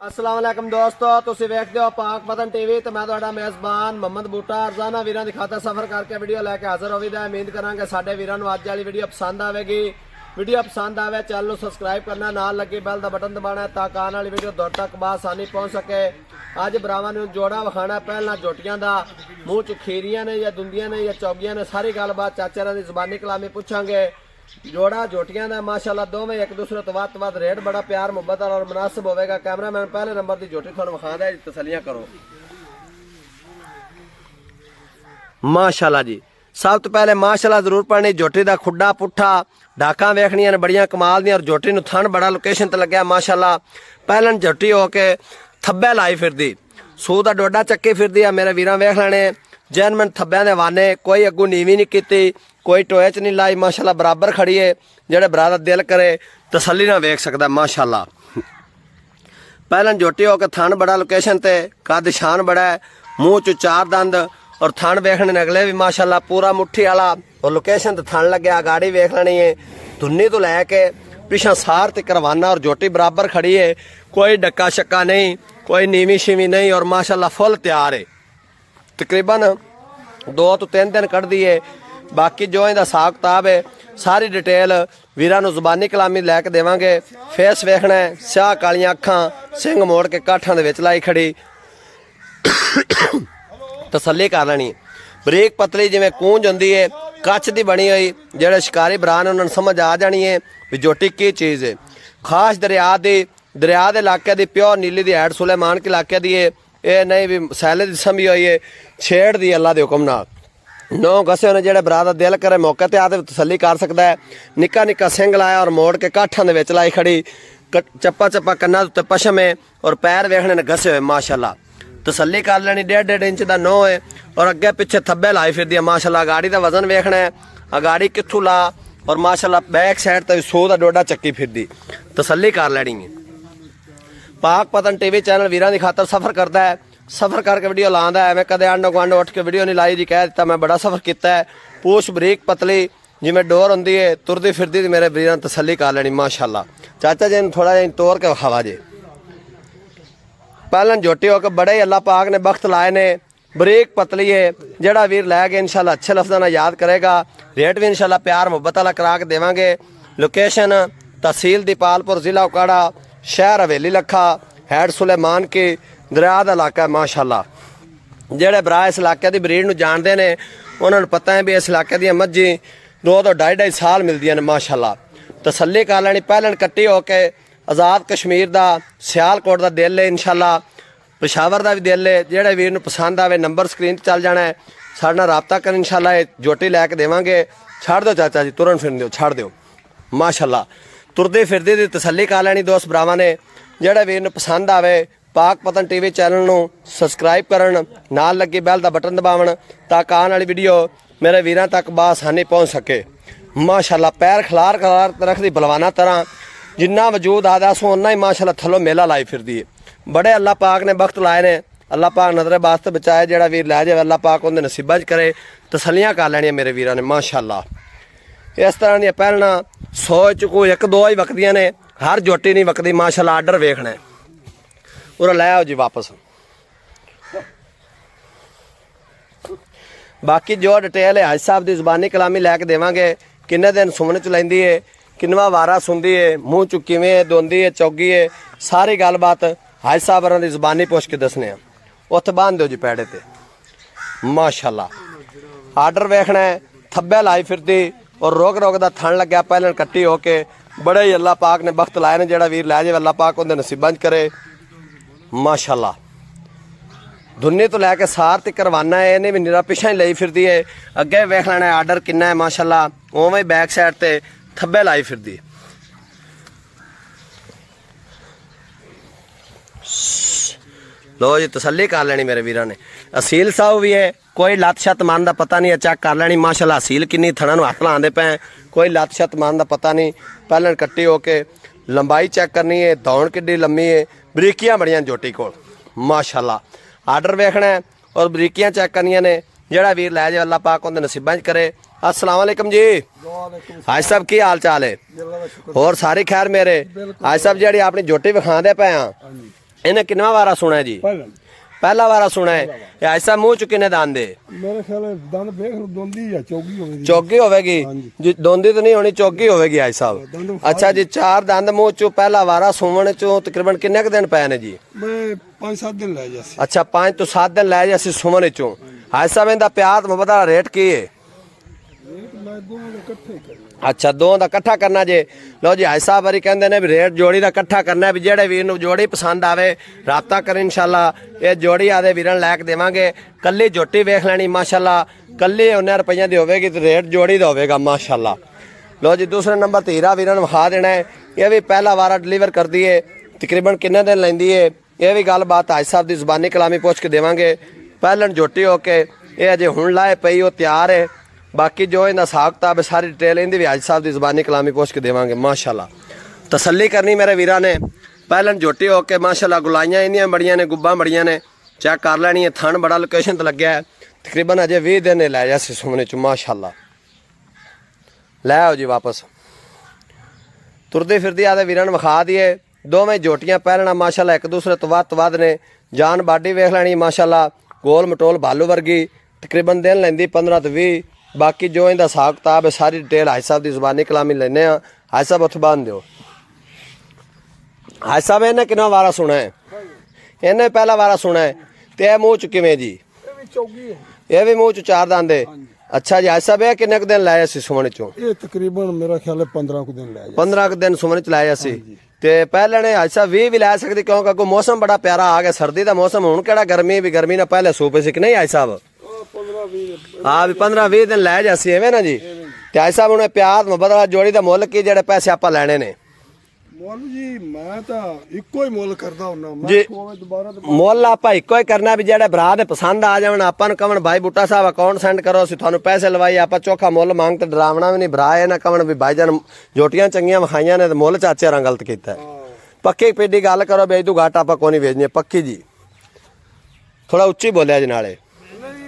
अस्सलाम वालेकुम दोस्तों, तुसीं वेखदे हो पाक पतन टीवी ते मैं तुहाडा मेज़बान मोहम्मद बूटा रोजाना वीरां दी खातर सफर करके वीडियो लैके हाजिर होवीदा। उम्मीद करांगे साडे वीरां नूं अज वाली वीडियो पसंद आवेगी। वीडियो पसंद आवे चैनल नूं सबसक्राइब करना, नाल लगी बैल दा बटन दबाना ताकि आने वाली वीडियो तुहाडे तक बआसानी पहुंच सके। अज भरावां नूं जोड़ा विखाना पहला जोटियां दा, मूँह च खीरियां ने या दुंदियां ने या चौगियां ने, सारी गलबात चाचे दी ज़बानी कलामी पुछांगे। जोड़ा जोटियां दा माशाअल्लाह दोवें एक दूसरे तो वध रेट बड़ा प्यार मुहब्बत और मुनासिब होवेगा। कैमरामैन पहले नंबर की जोटी तुहानूं विखादा है, तसल्लियां करो माशाअल्लाह जी। सब तो पहले माशाअल्लाह जरूर पढ़नी जोटी का खुड्डा पुट्ठा डाका वेखनियां ने बड़ियां कमाल दी, और जोटी नूं थन बड़ा लोकेशन ते लग्या माशाअल्लाह। पहलन जोटी होके थब्बे लाई फिरदी, सूह दा डोडा चक्की फिरदी है। मेरे वीरां वेख लेने जैनमन थब्बियां दे वाने, कोई अगू नीवी नहीं कीती, कोई टोए च नहीं लाई, माशाअल्लाह बराबर खड़ी है। जेड़े भरा दा दिल करे तसल्ली ना वेख सकदा माशाअल्लाह। पहलन जोटी होके थन बड़ा लोकेशन ते, कद शान बड़ा है, मूँह च चार दंद और थन वेखने अगले भी माशाअल्लाह पूरा मुट्ठी वाला, और लोकेशन ते थन लग्या। गाड़ी वेख लेनी है धुन्नी तो लैके पिछा सार ते करवाना, और जोटी बराबर खड़ी है, कोई डक्का शक्का नहीं, कोई नीवी शिवी नहीं, और माशाअल्लाह फुल तैयार है। तकरीबन 2 तो 3 दिन कढ़ दिए। बाकी जो इहदा हिसाब किताब है सारी डिटेल वीरां नूं ज़बानी कलामी लैके देवांगे। फेस वेखना है, स्याह कालियां अखां, सिंह मोड़ के काठां दे विच लाई खड़ी, तसल्ली कर लेनी। बरीक पतली जिवें कूंज हुंदी है, कच्च दी बनी हुई, जेड़े शिकारी भरा ने उन्हां नूं समझ आ जानी है भी जोटी की चीज़ है। खास दरिया दे इलाके दी प्योर नीली दी हैड सुलेमान के इलाके दी है, ये नहीं भी सैले दी समझी हुई है, छेड़ दी अल्लाह दे हुक्म नाल। 9 घसे ने जेड़े भरा दा दिल करे मौके ते आते तसल्ली कर सकदा है। निक्का निक्का सिंग लाया और मोड़ के काठां दे विच लाई खड़ी, चप्पा चप्पा कन्ना उत्ते पशम है, और पैर वेखने ने घसे हुए माशाअल्लाह। तसल्ली कर लेनी। 1.5 इंच का 9 है, और अगे पिछे थब्बे लाई फिरदी है माशाअल्लाह। गाड़ी का वजन वेखना है, गाड़ी कित्थों ला, और माशाअल्लाह बैक साइड ते 100 का डोडा चक्की फिरदी, तसल्ली कर लेनी है। पाक पतन टीवी चैनल वीरां दी खातर सफर करता है, सफर करके वीडियो लांदा है। मैं कदे आंडो गुआंढो उठ के वीडियो नहीं लाई जी, कह दिता मैं बड़ा सफर किया है। पूछ बरीक पतली जिवें डोर होंदी है, तुरदी फिरदी मेरे वीरां तसल्ली कर लेनी माशाअल्लाह। चाचा जी थोड़ा जिहा तोड़ के विखावा जे। पहलन जोटी होकर बड़े अल्लाह पाक ने बख्त लाए ने, बरीक पतली है। जेड़ा वीर लै गए इंशाल्लाह अच्छे लफ्ज़ां नाल याद करेगा, रेट भी इंशाल्लाह प्यार मुहब्बत वाला करा के देवांगे। लोकेशन तहसील दीपालपुर, जिला उकाड़ा, शहर हवेली लखा, हैड सुलेमान की, दरिया का इलाका है माशाअल्लाह। जेड़े भरा इस इलाके की ब्रीड नूं जानते हैं उन्होंने पता है भी इस इलाके दी मज्जी 2 तो 2.5 साल मिलदियां ने माशाअल्लाह। तसल्ली कर लैनी। पहलन कट्टी होके आज़ाद कश्मीर का सियालकोट का दिल है, इंशाल्लाह पेशावर का भी दिल है। जेड़े वीर नूं पसंद आवे नंबर स्क्रीन चल जाना है, साडे नाल राबता कर, इंशाल्लाह जोटी लैके देवांगे। छड़ दो चाचा जी, तुरन फिरन दो, छड़ दो माशाअल्लाह। तुरदी फिरदी दी तसल्ली कर लैनी दोस्त भरावां ने। जेड़े वीर नूं पसंद आवे पाक पतन टीवी चैनल नूं सबसक्राइब करन, नाल लगी बैल का बटन दबावन ताकि आने वाली वीडियो मेरे वीरां तक बआसानी पहुँच सके माशाअल्लाह। पैर खलार रखदी बलवाना तरह, जिन्ना वजूद आदा सो उन्ना ही माशाअल्लाह थल्लों मेला लाई फिरदी है। बड़े अल्लाह पाक ने वक्त लाए ने, अल्लाह पाक नजरे वास्ते बचाए। जेड़ा वीर लै जाए अल्लाह पाक उन्हें नसीबा च करे। तसल्लियां कर लैनियां मेरे वीरां ने माशाअल्लाह। इस तरह दी पहलना 100 च कोई 1-2 ही वकदियां ने, हर जोटी नहीं वकदी माशाअल्लाह। आर्डर वेखना है पूरा लै आओ जी वापस। बाकी जो डिटेल है हाजी साहब की ज़बानी कलामी लैके देवांगे। किन्ने दिन सुमन च लैंदी है, किन्नवा वारा सुनदी है, मूँह चु किवें दोंदी है, चौगी है, सारी गलबात हाजी साहब होरां दी ज़बानी पुछ के दसने आ। उत्थे बांध दो जी पैड़े ते माशाअल्लाह। आर्डर वेखना है, थब्बे लाई फिरदी और रोक रोक दा थन लग्या। पहले कट्टी होके बड़े ही अल्लाह पाक ने बख्त लाए ने। जेड़ा वीर लै जाए अल्लाह पाक उहदे नसीबां च करे माशाअल्लाह। धुन्नी तो लैके सार तक करवाना है, इन्हें भी निरा पिछा ही लाई फिरदी है। अगे वेख लेना है आर्डर किन्ना है माशाअल्लाह। उवें ही बैक साइड ते थब्बे लाई फिरदी। लो जी तसल्ली कर लेनी मेरे वीरां ने। असील साहू भी है, कोई लत छत मान का पता नहीं है, चेक कर लेनी माशाअल्लाह। असील किन्नी थणा नूं हत्थ लांदे पे, कोई लत छत मान का पता नहीं। पहले कट्टी होके लंबाई चेक करनी है, दौड़ किड्डी लम्मी है, बरीकियां बड़ियां जोटी कोल माशाअल्लाह। आर्डर वेखना है और बरीकियां चेक करनियां ने। जेड़ा वीर लै जाए अल्लाह पाक उहदे नसीबां च करे। अस्सलाम वालेकुम जी हाजी साहब, की हाल चाल है? और सारी खैर मेरे हाजी साहब? जी अपनी जोटी विखाते पे हाँ, ਇਹਨੇ ਕਿੰਨਾ ਵਾਰਾ ਸੁਣਾ ਜੀ? ਪਹਿਲਾ ਵਾਰਾ ਸੁਣਾ ਹੈ। ਇਹ ਐਸਾ ਮੂੰਹ ਚ ਕਿੰਨੇ ਦੰਦ ਦੇ? ਮੇਰੇ ਖਿਆਲ ਦੰਦ ਵੇਖ ਲਓ, ਦੋਂਦੀ ਜਾਂ ਚੌਗੀ ਹੋਵੇਗੀ। ਚੌਗੀ ਹੋਵੇਗੀ ਜੀ, ਦੋਂਦੀ ਤਾਂ ਨਹੀਂ ਹੋਣੀ, ਚੌਗੀ ਹੋਵੇਗੀ ਆਈ ਸਾਹਿਬ। ਅੱਛਾ ਜੀ, 4 ਦੰਦ ਮੂੰਹ ਚੋਂ ਪਹਿਲਾ ਵਾਰਾ ਸੁਣਨ ਚੋਂ ਤਕਰੀਬਨ ਕਿੰਨੇ ਕੁ ਦਿਨ ਪਏ ਨੇ ਜੀ? ਮੈਂ 5-7 ਦਿਨ ਲੈ ਜਾਸੀ। ਅੱਛਾ 5 ਤੋਂ 7 ਦਿਨ ਲੈ ਜਾਸੀ ਸੁਣਨ ਚੋਂ। ਆਈ ਸਾਹਿਬ ਇਹਦਾ ਪਿਆਰ ਤੇ ਮੁਹੱਬਤ ਦਾ ਰੇਟ ਕੀ ਹੈ? ਮੈਂ ਦੋਵਾਂ ਦੇ ਇਕੱਠੇ ਕਰਨਾ। ਅੱਛਾ ਦੋਵਾਂ ਦਾ ਇਕੱਠਾ ਕਰਨਾ ਜੇ। ਲੋ ਜੀ ਹਾਈ ਸਾਹਿਬ ਵਾਰੀ ਕਹਿੰਦੇ ਨੇ ਵੀ ਰੇਟ ਜੋੜੀ ਦਾ ਇਕੱਠਾ ਕਰਨਾ, ਵੀ ਜਿਹੜੇ ਵੀਰ ਨੂੰ ਜੋੜੀ ਪਸੰਦ ਆਵੇ ਰਾਬਤਾ ਕਰ ਇਨਸ਼ਾਅੱਲਾ। ਇਹ ਜੋੜੀ ਆਦੇ ਵੀਰਾਂ ਲੈ ਕੇ ਦੇਵਾਂਗੇ। ਕੱਲੀ ਝੋਟੀ ਵੇਖ ਲੈਣੀ ਮਾਸ਼ਾਅੱਲਾ, ਕੱਲੀ 19 ਰੁਪਈਆਂ ਦੀ ਹੋਵੇਗੀ ਤੇ ਰੇਟ ਜੋੜੀ ਦਾ ਹੋਵੇਗਾ ਮਾਸ਼ਾਅੱਲਾ। ਲੋ ਜੀ ਦੂਸਰੇ ਨੰਬਰ ਤੇ ਹੀਰਾ ਵੀਰਾਂ ਨੂੰ ਵਿਖਾ ਦੇਣਾ ਹੈ। ਇਹ ਵੀ ਪਹਿਲਾ ਵਾਰਾ ਡਿਲੀਵਰ ਕਰਦੀ ਹੈ, ਤਕਰੀਬਨ ਕਿੰਨੇ ਦਿਨ ਲੈਂਦੀ ਹੈ ਇਹ ਵੀ ਗੱਲਬਾਤ ਹਾਈ ਸਾਹਿਬ ਦੀ ਜ਼ੁਬਾਨੀ ਕਲਾਮੀ ਪੁੱਛ ਕੇ ਦੇਵਾਂਗੇ। ਪਹਿਲਣ ਝੋਟੀ ਹੋ ਕੇ ਇਹ ਅਜੇ ਹੁਣ ਲਾਏ ਪਈ, ਉਹ ਤਿਆਰ ਹੈ। ਬਾਕੀ ਜੋ ਇਹਦਾ ਹਿਸਾਬ ਕਿਤਾਬ ਸਾਰੀ ਡਿਟੇਲ ਇਹਦੀ ਵੀ ਹਾਜੀ ਸਾਹਿਬ ਦੀ ਜ਼ੁਬਾਨੀ ਕਲਾਮੀ ਪੁੱਛ ਕੇ ਦੇਵਾਂਗੇ ਮਾਸ਼ਾਅੱਲਾ। ਤਸੱਲੀ ਕਰਨੀ ਮੇਰੇ ਵੀਰਾਂ ਨੇ। ਪਹਿਲਣ ਝੋਟੀ ਹੋ ਕੇ ਮਾਸ਼ਾਅੱਲਾ, ਗੁਲਾਈਆਂ ਇਹਦੀਆਂ ਬੜੀਆਂ ਨੇ, ਗੁੱਬਾਂ ਬੜੀਆਂ ਨੇ, ਚੈੱਕ ਕਰ ਲੈਣੀ ਹੈ। ਥਣ ਬੜਾ ਲੋਕੇਸ਼ਨ ਤੇ ਲੱਗਿਆ ਹੈ, ਤਕਰੀਬਨ ਅਜੇ 20 ਦਿਨ ਲੈ ਜਾ ਸੀ ਸੁਮਨੇ ਚ ਮਾਸ਼ਾਅੱਲਾ। ਲੈ ਆਓ ਜੀ ਵਾਪਸ। ਤੁਰਦੀ ਫਿਰਦੀ ਆਦੇ ਵੀਰਾਂ ਨੂੰ ਵਿਖਾ ਦਈਏ। ਦੋਵੇਂ ਝੋਟੀਆਂ ਪਹਿਲਣਾ ਮਾਸ਼ਾਅੱਲਾ ਇੱਕ ਦੂਸਰੇ ਤੋਂ ਵੱਧ ਨੇ। ਜਾਨ ਬਾਡੀ ਵੇਖ ਲੈਣੀ ਮਾਸ਼ਾਅੱਲਾ, ਗੋਲ ਮਟੋਲ ਭਾਲੂ ਵਰਗੀ। ਤਕਰੀਬਨ ਦਿਨ ਲੈਂਦੀ 15 ਤੋਂ 20। ਬਾਕੀ ਜੋ ਇਹਦਾ ਹਿਸਾਬ ਕਿਤਾਬ ਹੈ ਸਾਰੀ ਡਿਟੇਲ ਹਾਜੀ ਸਾਹਿਬ ਦੀ ਜ਼ੁਬਾਨੀ ਕਲਾਮੀ ਲੈਨੇ ਆ। ਹਾਜੀ ਸਾਹਿਬ ਉੱਥੇ ਬੰਨ ਦਿਓ। ਹਾਜੀ ਸਾਹਿਬ ਇਹਨੇ ਕਿੰਨਾ ਵਾਰਾ ਸੁਣਾ ਹੈ? ਇਹਨੇ ਪਹਿਲਾ ਵਾਰਾ ਸੁਣਾ ਹੈ। ਤੇ ਇਹ ਮੂੰਹ ਚ ਕਿਵੇਂ ਜੀ? ਇਹ ਵੀ ਚੌਗੀ ਹੈ। ਇਹ ਵੀ ਮੂੰਹ ਚ 4 ਦੰਦ ਹੈ। ਅੱਛਾ ਜੀ ਹਾਜੀ ਸਾਹਿਬ ਇਹ ਕਿੰਨੇ ਕੁ ਦਿਨ ਲਾਇਆ ਸੀ ਸੁਮਨ ਚੋਂ? ਇਹ ਤਕਰੀਬਨ ਮੇਰਾ ਖਿਆਲ ਹੈ 15 ਕੁ ਦਿਨ ਲੈ ਜਾ। 15 ਕੁ ਦਿਨ ਸੁਮਨ ਚ ਲਾਇਆ ਸੀ। ਤੇ ਪਹਿਲੇ ਨੇ ਹਾਜੀ ਸਾਹਿਬ 20 ਵੀ ਲੈ ਸਕਦੀ, ਕਿਉਂਕਿ ਅੱਗੋਂ ਮੌਸਮ ਬੜਾ ਪਿਆਰਾ ਆ ਗਿਆ, ਸਰਦੀ ਦਾ ਮੌਸਮ। ਹੁਣ ਕਿਹੜਾ ਗਰਮੀ, ਵੀ ਗਰਮੀ ਨਾਲ ਪਹਿਲੇ ਸੂਪੇ ਸੀ ਕਿ ਨਹੀਂ ਹਾਜੀ ਸਾਹਿਬ? ਹਾਂ ਵੀ 15-20 ਦਿਨ ਲੈ ਜਾਸੀ ਐਵੇਂ ਨਾ ਜੀ। ਤੇ ਹਾਜੀ ਸਾਹਿਬ ਹੁਣ ਪਿਆਰ ਮੁਹੱਬਤ ਵਾਲਾ ਜੋੜੀ ਦਾ ਮੁੱਲ ਕੀ, ਜਿਹੜੇ ਪੈਸੇ ਆਪਾਂ ਲੈਣੇ ਨੇ? ਮੁੱਲ ਜੀ ਮੈਂ ਤਾਂ ਇੱਕੋ ਹੀ ਮੁੱਲ ਕਰਦਾ ਹੁੰਦਾ। ਜੀ ਮੈਂ ਦੁਬਾਰਾ ਮੁੱਲ ਆਪਾਂ ਇੱਕੋ ਹੀ ਕਰਨਾ, ਵੀ ਜਿਹੜੇ ਭਰਾ ਦੇ ਪਸੰਦ ਆ ਜਾਣ ਆਪਾਂ ਨੂੰ ਕਹਣ ਭਾਈ ਬੂਟਾ ਸਾਹਿਬ ਅਕਾਊਂਟ ਸੈਂਡ ਕਰੋ, ਅਸੀਂ ਤੁਹਾਨੂੰ ਪੈਸੇ ਲਵਾਈ। ਆਪਾਂ ਚੋਖਾ ਮੁੱਲ ਮੰਗ ਤੇ ਡਰਾਵਣਾ ਵੀ ਨਹੀਂ। ਭਰਾ ਇਹ ਨਾ ਕਹਣ ਵੀ ਭਾਈ ਜਾਨ ਜੋਟੀਆਂ ਚੰਗੀਆਂ ਵਿਖਾਈਆਂ ਨੇ ਤੇ ਮੁੱਲ ਚਾਚੇ ਰਾਂ ਗਲਤ ਕੀਤਾ। ਪੱਕੀ ਪੇਡੀ ਗੱਲ ਕਰੋ ਵੀ ਤੂੰ ਘਾਟ ਆਪਾਂ ਕੋਈ ਨਹੀਂ ਵੇਚਣੀ ਪੱਕੀ ਜੀ। ਥੋੜਾ ਉੱਚੀ ਬੋਲਿਆ ਜੀ ਨਾਲੇ।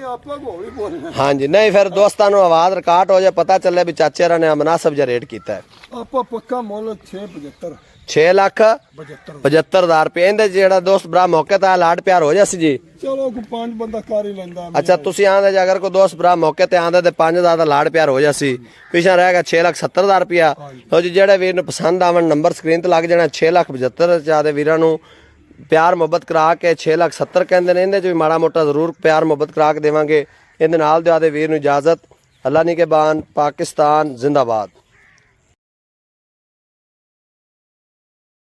ਆਪਾਂ ਘੋੜੀ ਬੋਲਣਾ। ਹਾਂਜੀ ਨਹੀਂ ਫਿਰ ਦੋਸਤਾਂ ਨੂੰ ਆਵਾਜ਼ ਰਿਕਾਰਡ ਹੋ ਜਾਏ, ਪਤਾ ਚੱਲੇ ਵੀ ਚਾਚੇ ਰਾਂ ਨੇ ਮਨਾਸਬ ਜਿਹਾ ਰੇਟ ਕੀਤਾ ਹੈ। ਆਪਾਂ ਪੱਕਾ ਮੁੱਲ 6.75 6,75,000 ਰੁਪਏ। ਇਹਦੇ ਜਿਹੜਾ ਦੋਸਤ ਭਰਾ ਮੌਕੇ ਤੇ ਲਾਡ ਪਿਆਰ ਹੋ ਜਾਸੀ ਜੀ। ਚਲੋ ਕੋਈ 5 ਬੰਦਾ ਕਰ ਹੀ ਲੈਂਦਾ। ਅੱਛਾ ਤੁਸੀਂ ਆਂਦੇ ਜੇ ਅਗਰ ਕੋਈ ਦੋਸਤ ਭਰਾ ਮੌਕੇ ਤੇ ਆਂਦਾ ਤੇ 5,000 ਦਾ ਲਾਡ ਪਿਆਰ ਹੋ ਜਾਸੀ। ਪਿਛਾ ਰਹੇਗਾ 6,70,000 ਰੁਪਇਆ। ਲੋ ਜੀ ਜਿਹੜੇ ਵੀਰ ਨੂੰ ਪਸੰਦ ਆਵਣ ਨੰਬਰ ਸਕਰੀਨ ਤੇ ਲੱਗ ਜਾਣਾ। 6,75,000 ਚਾਹਦੇ ਵੀਰਾਂ ਨੂੰ ਪਿਆਰ ਮੁਹੱਬਤ ਕਰਾ ਕੇ 6,70,000 ਕਹਿੰਦੇ ਨੇ। ਇਹਦੇ ਚ ਵੀ ਮਾੜਾ ਮੋਟਾ ਜ਼ਰੂਰ ਪਿਆਰ ਮੁਹੱਬਤ ਕਰਾ ਕੇ ਦੇਵਾਂਗੇ। ਇਹਦੇ ਨਾਲ ਦੇ ਆਦੇ ਵੀਰ ਨੂੰ ਇਜਾਜ਼ਤ। ਅੱਲਾ ਨਿਗਹਿਬਾਨ। ਪਾਕਿਸਤਾਨ ਜ਼ਿੰਦਾਬਾਦ।